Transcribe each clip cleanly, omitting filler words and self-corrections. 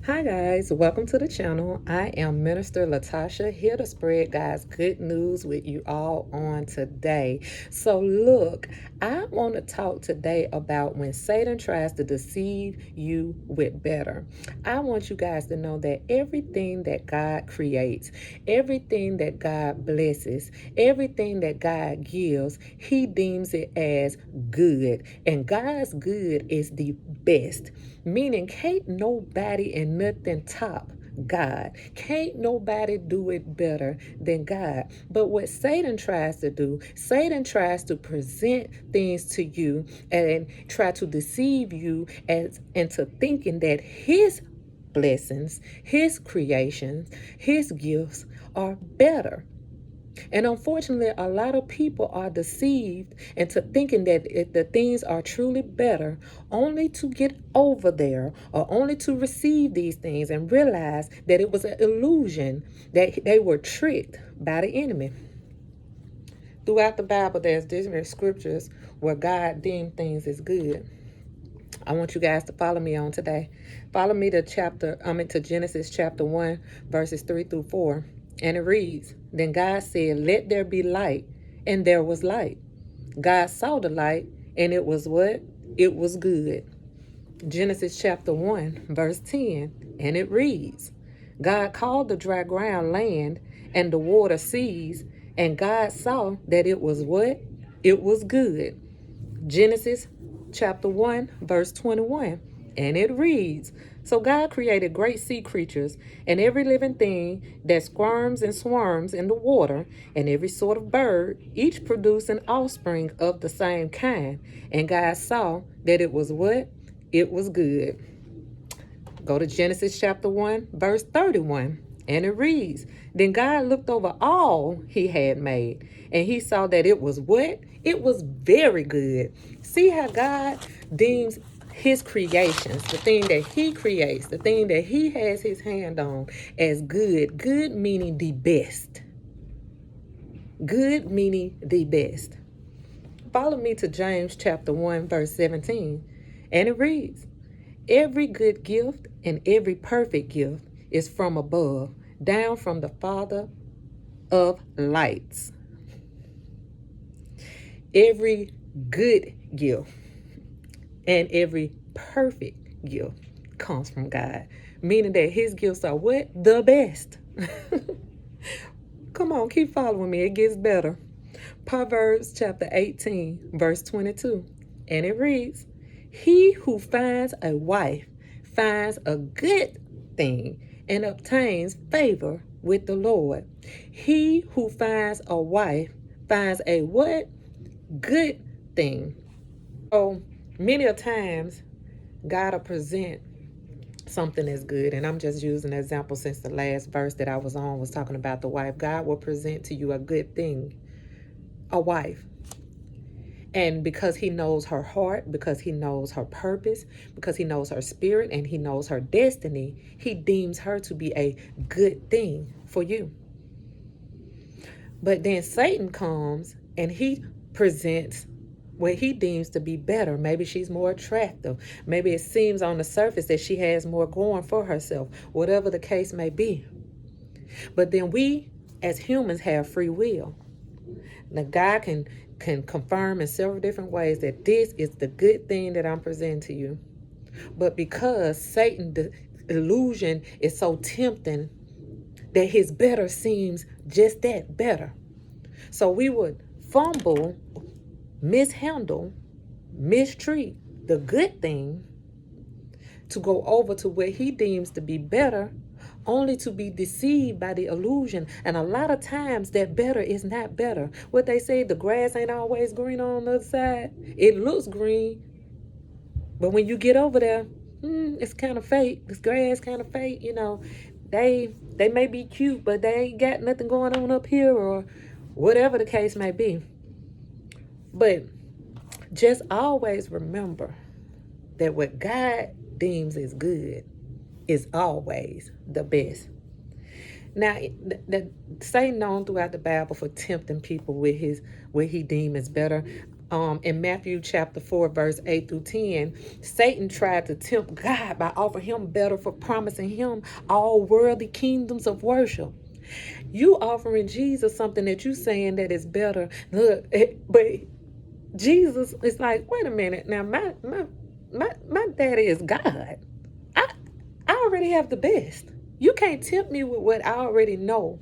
Hi guys, welcome to the channel. I am Minister LaTasha, here to spread God's good news with you all on today. So look, I want to talk today about when Satan tries to deceive you with better. I want you guys to know that everything that God creates, everything that God blesses, everything that God gives, He deems it as good. And God's good is the best. Meaning, can't nobody and nothing top God. Can't nobody do it better than God. But what Satan tries to do, Satan tries to present things to you and try to deceive you as into thinking that his blessings, his creations, his gifts are better. And unfortunately, a lot of people are deceived into thinking that the things are truly better only to get over there or only to receive these things and realize that it was an illusion, that they were tricked by the enemy. Throughout the Bible, there's different scriptures where God deemed things as good. I want you guys to follow me on today. Follow me to Genesis chapter 1, verses 3 through 4. And it reads, Then God said, Let there be light, and there was light. God saw the light, and it was what? It was good. Genesis chapter 1, verse 10. And it reads, God called the dry ground land, and the water seas, and God saw that it was what? It was good. Genesis chapter 1, verse 21. And it reads, So God created great sea creatures and every living thing that squirms and swarms in the water, and every sort of bird, each producing offspring of the same kind. And God saw that it was what? It was good. Go to Genesis chapter 1, verse 31. And it reads, Then God looked over all he had made, and he saw that it was what? It was very good. See how God deems his creations, the thing that he creates, the thing that he has his hand on, as good. Good meaning the best. Good meaning the best. Follow me to James chapter 1, verse 17. And it reads, Every good gift and every perfect gift is from above, down from the Father of lights. Every good gift and every perfect gift comes from God, meaning that his gifts are what? The best. Come on, keep following me. It gets better. Proverbs chapter 18, verse 22. And it reads, He who finds a wife finds a good thing and obtains favor with the Lord. He who finds a wife finds a what? Good thing. So many a times God will present something as good, and I'm just using an example since the last verse that I was on was talking about the wife. God will present to you a good thing, a wife. And because he knows her heart, because he knows her purpose, because he knows her spirit, and he knows her destiny, he deems her to be a good thing for you. But then Satan comes and he presents what he deems to be better. Maybe she's more attractive. Maybe it seems on the surface that she has more going for herself, whatever the case may be. But then we, as humans, have free will. Now, God can confirm in several different ways that this is the good thing that I'm presenting to you. But because Satan, the illusion is so tempting that his better seems just that better. So we would fumble, mishandle, mistreat the good thing to go over to what he deems to be better, only to be deceived by the illusion. And a lot of times that better is not better. What they say, the grass ain't always green on the other side. It looks green, but when you get over there, it's kind of fake. This grass kind of fake, They may be cute, but they ain't got nothing going on up here, or whatever the case may be. But just always remember that what God deems is good is always the best. Now, Satan known throughout the Bible for tempting people with what he deems as better. in Matthew chapter 4, verse 8 through 10, Satan tried to tempt God by offering him better for promising him all worldly kingdoms of worship. You offering Jesus something that you saying that is better. Look, but Jesus is like, wait a minute. Now my daddy is God. I I already have the best. You can't tempt me with what I already know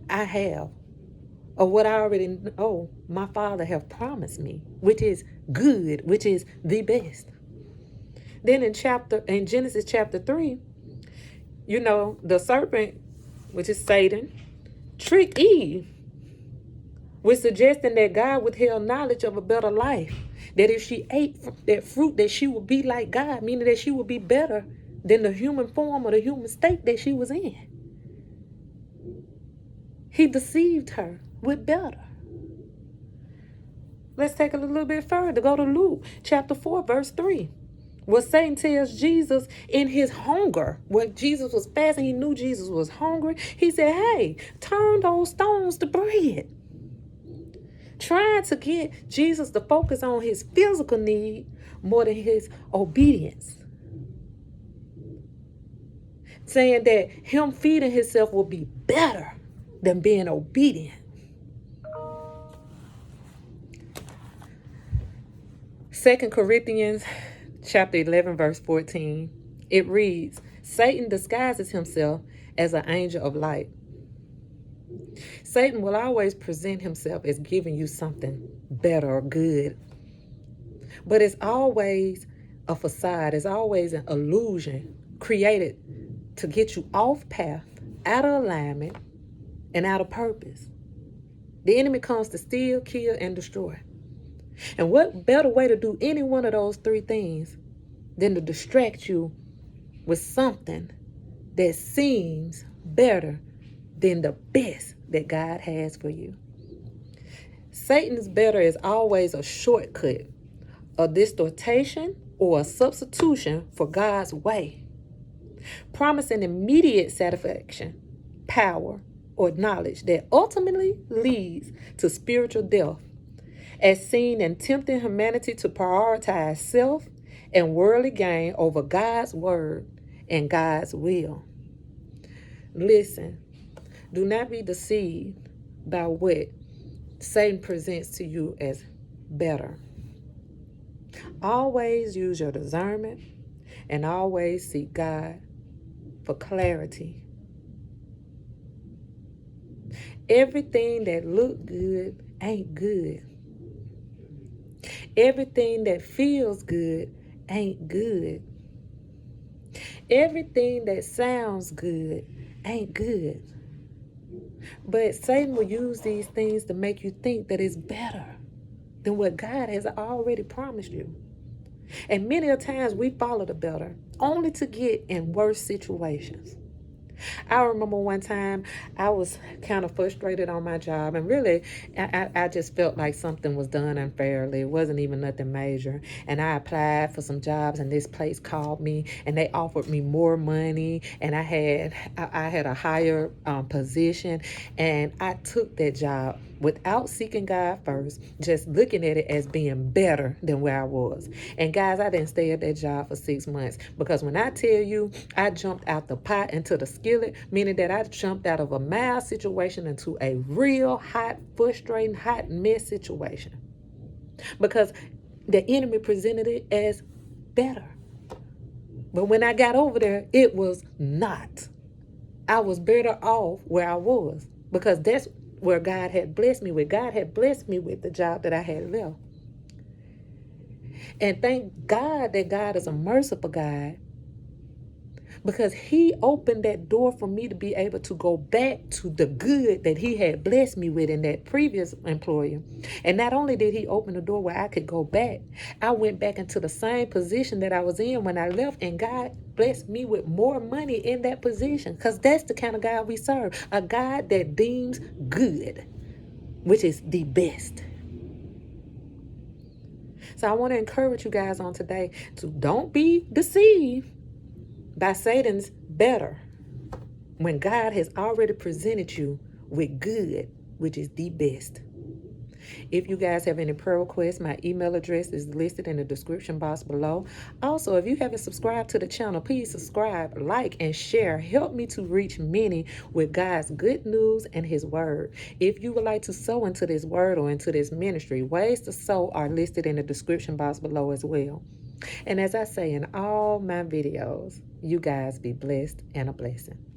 I have, or what I already know my Father have promised me, which is good, which is the best. Then in Genesis chapter 3, the serpent, which is Satan, tricked Eve with suggesting that God withheld knowledge of a better life. That if she ate that fruit, that she would be like God, meaning that she would be better than the human form or the human state that she was in. He deceived her with better. Let's take it a little bit further. Go to Luke chapter 4, verse 3. What Satan tells Jesus in his hunger, when Jesus was fasting, he knew Jesus was hungry. He said, hey, turn those stones to bread. Trying to get Jesus to focus on his physical need more than his obedience. Saying that him feeding himself will be better than being obedient. 2 Corinthians chapter 11, verse 14, it reads, Satan disguises himself as an angel of light. Satan will always present himself as giving you something better or good. But it's always a facade. It's always an illusion created to get you off path, out of alignment, and out of purpose. The enemy comes to steal, kill, and destroy. And what better way to do any one of those three things than to distract you with something that seems better than the best that God has for you. Satan's better is always a shortcut, a distortion, or a substitution for God's way, promising immediate satisfaction, power, or knowledge that ultimately leads to spiritual death, as seen in tempting humanity to prioritize self and worldly gain over God's word and God's will. Listen, do not be deceived by what Satan presents to you as better. Always use your discernment and always seek God for clarity. Everything that look good ain't good. Everything that feels good ain't good. Everything that sounds good ain't good. But Satan will use these things to make you think that it's better than what God has already promised you. And many a times we follow the better only to get in worse situations. I remember one time I was kind of frustrated on my job, and really I just felt like something was done unfairly. It wasn't even nothing major. And I applied for some jobs, and this place called me and they offered me more money, and I had a higher position, and I took that job without seeking God first, just looking at it as being better than where I was. And guys, I didn't stay at that job for 6 months, because when I tell you I jumped out the pot into the skillet, meaning that I jumped out of a mild situation into a real hot, frustrating, hot mess situation, because the enemy presented it as better. But when I got over there, it was not. I was better off where I was, because that's where God had blessed me with. God had blessed me with the job that I had left. And thank God that God is a merciful God, because he opened that door for me to be able to go back to the good that he had blessed me with in that previous employer. And not only did he open the door where I could go back, I went back into the same position that I was in when I left, and God blessed me with more money in that position, because that's the kind of God we serve, a God that deems good, which is the best. So I want to encourage you guys on today to don't be deceived by Satan's better when God has already presented you with good, which is the best. If you guys have any prayer requests, my email address is listed in the description box below. Also, if you haven't subscribed to the channel, please subscribe, like, and share. Help me to reach many with God's good news and his word. If you would like to sow into this word or into this ministry, ways to sow are listed in the description box below as well. And as I say in all my videos, you guys be blessed and a blessing.